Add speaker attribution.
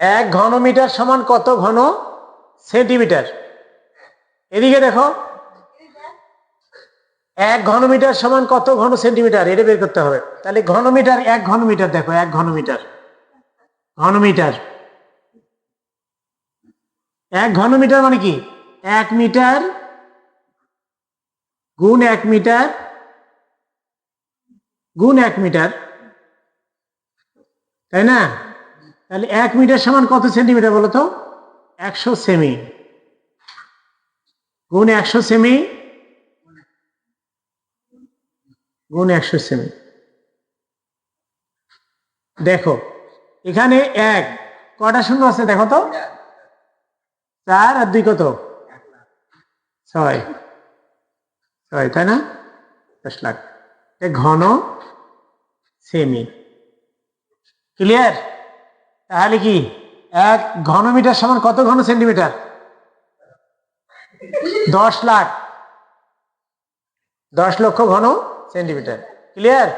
Speaker 1: এক ঘনমিটার সমান কত ঘন সেন্টিমিটার? এদিকে দেখো, এক ঘনমিটার সমান কত ঘন সেন্টিমিটার, এটা বের করতে হবে। তাহলে ঘনমিটার, এক ঘনমিটার দেখো, এক ঘনমিটার, ঘনমিটার, এক ঘনমিটার মানে কি? 1 মিটার গুণ 1 মিটার গুণ 1 মিটার, তাই না? তাহলে 1 মিটার সমান কত সেন্টিমিটার বলো তো? 100 সেমি গুণ 100 সেমি গুণ 100 সেমি। দেখো এখানে এক কয়টা শূন্য আছে দেখো তো? 4 আর 2 কত? 6, 6 তাই না? 10 লাখ ঘন সেমি। ক্লিয়ার? তাহলে কি 1 ঘনমিটার সমান কত ঘন সেন্টিমিটার? 10 লাখ, 10 লক্ষ ঘন সেন্টিমিটার। ক্লিয়ার?